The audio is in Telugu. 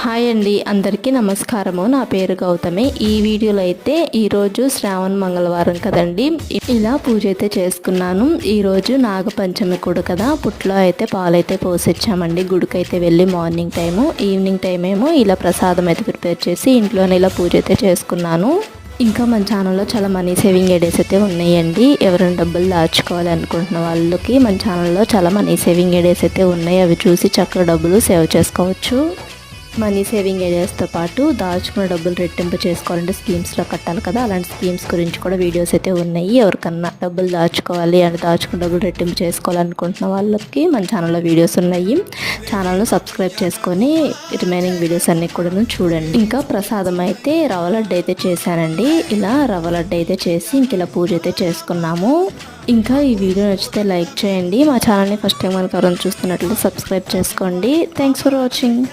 హాయ్ అండి, అందరికీ నమస్కారము. నా పేరు గౌతమి. ఈ వీడియోలో అయితే ఈరోజు శ్రావణ మంగళవారం కదండి, ఇలా పూజ అయితే చేసుకున్నాను. ఈరోజు నాగపంచమి కూడా కదా, పుట్లో అయితే పాలైతే పోసిచ్చామండి. గుడికి అయితే వెళ్ళి మార్నింగ్ టైము, ఈవినింగ్ టైం ఏమో ఇలా ప్రసాదం అయితే ప్రిపేర్ చేసి ఇంట్లోనే ఇలా పూజ అయితే చేసుకున్నాను. ఇంకా మన ఛానల్లో చాలా మనీ సేవింగ్ ఐడియాస్ అయితే ఉన్నాయండి. ఎవరైనా డబ్బులు దాచుకోవాలి అనుకుంటున్న వాళ్ళకి మన ఛానల్లో చాలా మనీ సేవింగ్ ఐడియాస్ అయితే ఉన్నాయి. అవి చూసి చక్కగా డబ్బులు సేవ్ చేసుకోవచ్చు. మనీ సేవింగ్ ఐడియాస్తో పాటు దాచుకున్న డబ్బులు రెట్టింపు చేసుకోవాలంటే స్కీమ్స్లో కట్టాలి కదా, అలాంటి స్కీమ్స్ గురించి కూడా వీడియోస్ అయితే ఉన్నాయి. ఎవరికన్నా డబ్బులు దాచుకోవాలి అంటే దాచుకున్న డబ్బులు రెట్టింపు చేసుకోవాలనుకుంటున్న వాళ్ళకి మన ఛానల్లో వీడియోస్ ఉన్నాయి. ఛానల్ను సబ్స్క్రైబ్ చేసుకొని రిమైనింగ్ వీడియోస్ అన్నీ కూడా చూడండి. ఇంకా ప్రసాదం అయితే రవ్వ లడ్డు అయితే చేశానండి. ఇలా రవ్వ లడ్డు అయితే చేసి ఇంక ఇలా పూజ అయితే చేసుకున్నాము. ఇంకా ఈ వీడియో నచ్చితే లైక్ చేయండి. మా ఛానల్ని ఫస్ట్ టైం కనుక ఎవరైనా చూస్తున్నట్లయితే సబ్స్క్రైబ్ చేసుకోండి. Thanks for watching.